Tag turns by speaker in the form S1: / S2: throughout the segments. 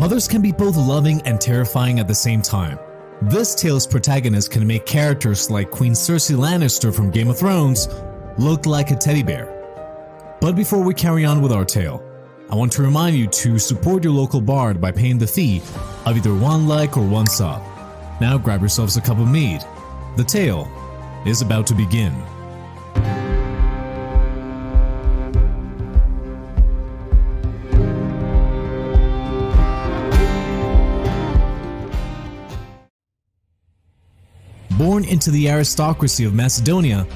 S1: Mothers can be both loving and terrifying at the same time. This tale's protagonist can make characters like Queen Cersei Lannister from Game of Thrones look like a teddy bear. But before we carry on with our tale, I want to remind you to support your local bard by paying the fee of either one like or one sub. Now grab yourselves a cup of mead. The tale is about to begin. Born into the aristocracy of Macedonia,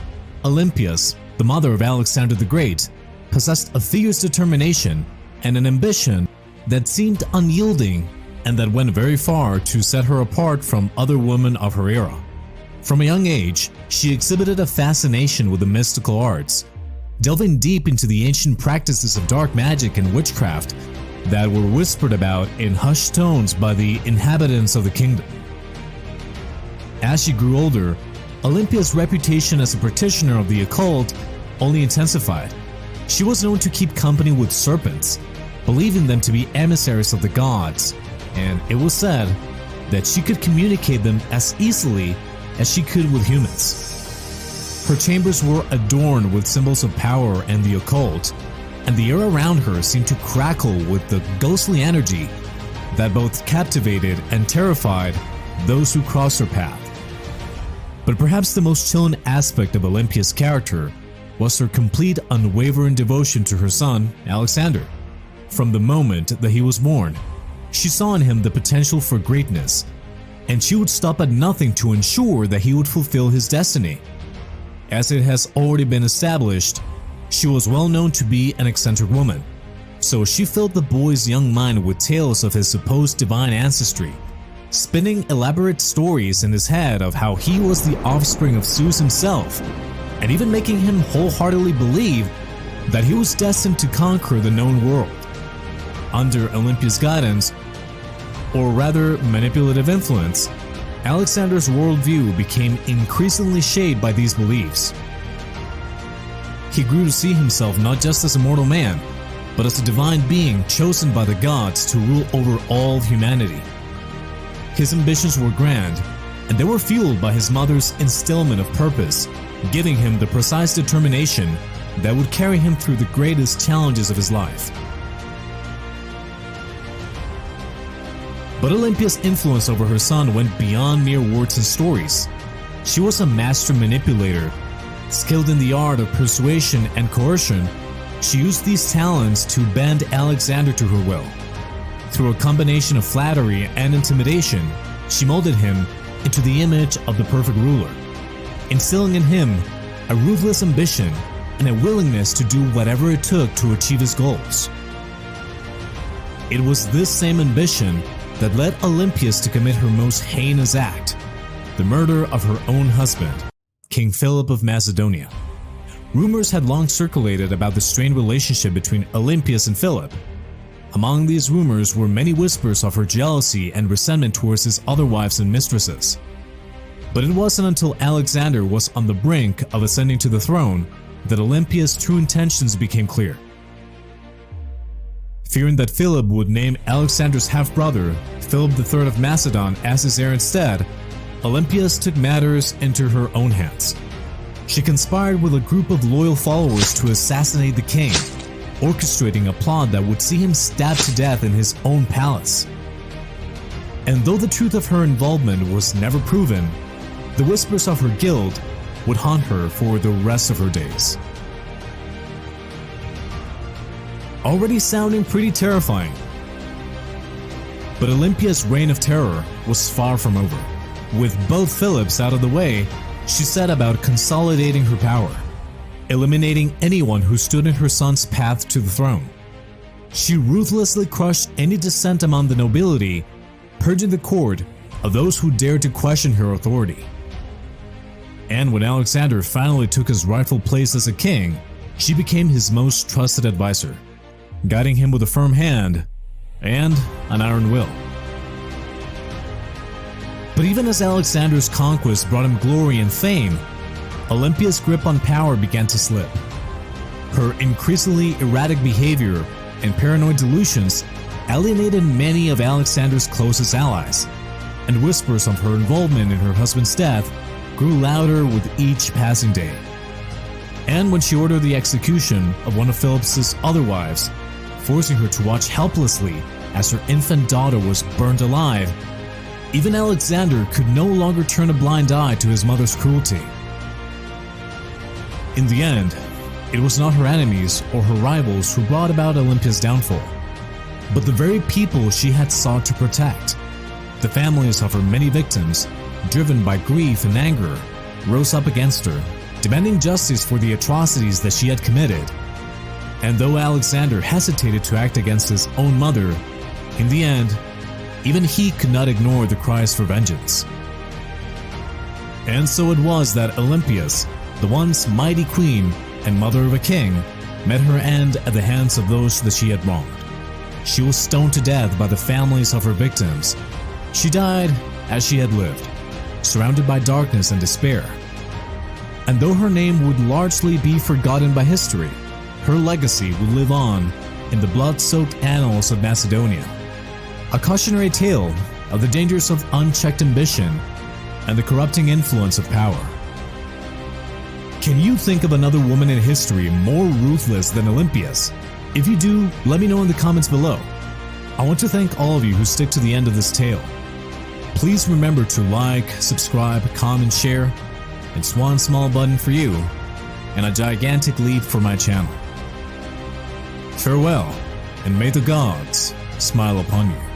S1: Olympias, the mother of Alexander the Great, possessed a fierce determination and an ambition that seemed unyielding and that went very far to set her apart from other women of her era. From a young age, she exhibited a fascination with the mystical arts, delving deep into the ancient practices of dark magic and witchcraft that were whispered about in hushed tones by the inhabitants of the kingdom. As she grew older, Olympia's reputation as a practitioner of the occult only intensified. She was known to keep company with serpents, believing them to be emissaries of the gods, and it was said that she could communicate them as easily as she could with humans. Her chambers were adorned with symbols of power and the occult, and the air around her seemed to crackle with the ghostly energy that both captivated and terrified those who crossed her path. But perhaps the most chilling aspect of Olympia's character was her complete unwavering devotion to her son, Alexander. From the moment that he was born, she saw in him the potential for greatness, and she would stop at nothing to ensure that he would fulfill his destiny. As it has already been established, she was well known to be an eccentric woman, so she filled the boy's young mind with tales of his supposed divine ancestry, spinning elaborate stories in his head of how he was the offspring of Zeus himself, and even making him wholeheartedly believe that he was destined to conquer the known world. Under Olympia's guidance, or rather manipulative influence, Alexander's worldview became increasingly shaped by these beliefs. He grew to see himself not just as a mortal man, but as a divine being chosen by the gods to rule over all of humanity. His ambitions were grand, and they were fueled by his mother's instillment of purpose, giving him the precise determination that would carry him through the greatest challenges of his life. But Olympia's influence over her son went beyond mere words and stories. She was a master manipulator. Skilled in the art of persuasion and coercion, she used these talents to bend Alexander to her will. Through a combination of flattery and intimidation, she molded him into the image of the perfect ruler, instilling in him a ruthless ambition and a willingness to do whatever it took to achieve his goals. It was this same ambition that led Olympias to commit her most heinous act, the murder of her own husband, King Philip of Macedonia. Rumors had long circulated about the strained relationship between Olympias and Philip. Among these rumors were many whispers of her jealousy and resentment towards his other wives and mistresses. But it wasn't until Alexander was on the brink of ascending to the throne that Olympia's true intentions became clear. Fearing that Philip would name Alexander's half-brother, Philip III of Macedon, as his heir instead, Olympias took matters into her own hands. She conspired with a group of loyal followers to assassinate the king, orchestrating a plot that would see him stabbed to death in his own palace. And though the truth of her involvement was never proven, the whispers of her guilt would haunt her for the rest of her days. Already sounding pretty terrifying. But Olympia's reign of terror was far from over. With both Philips out of the way, she set about consolidating her power, eliminating anyone who stood in her son's path to the throne. She ruthlessly crushed any dissent among the nobility, purging the court of those who dared to question her authority. And when Alexander finally took his rightful place as a king, she became his most trusted advisor, guiding him with a firm hand and an iron will. But even as Alexander's conquest brought him glory and fame, Olympia's grip on power began to slip. Her increasingly erratic behavior and paranoid delusions alienated many of Alexander's closest allies, and whispers of her involvement in her husband's death grew louder with each passing day. And when she ordered the execution of one of Philip's other wives, forcing her to watch helplessly as her infant daughter was burned alive, even Alexander could no longer turn a blind eye to his mother's cruelty. In the end, it was not her enemies or her rivals who brought about Olympia's downfall, but the very people she had sought to protect. The families of her many victims, driven by grief and anger, rose up against her, demanding justice for the atrocities that she had committed. And though Alexander hesitated to act against his own mother, in the end, even he could not ignore the cries for vengeance. And so it was that Olympias, the once mighty queen and mother of a king, met her end at the hands of those that she had wronged. She was stoned to death by the families of her victims. She died as she had lived, surrounded by darkness and despair. And though her name would largely be forgotten by history, her legacy would live on in the blood-soaked annals of Macedonia. A cautionary tale of the dangers of unchecked ambition and the corrupting influence of power. Can you think of another woman in history more ruthless than Olympias? If you do, let me know in the comments below. I want to thank all of you who stick to the end of this tale. Please remember to like, subscribe, comment, share. It's one small button for you and a gigantic leap for my channel. Farewell, and may the gods smile upon you.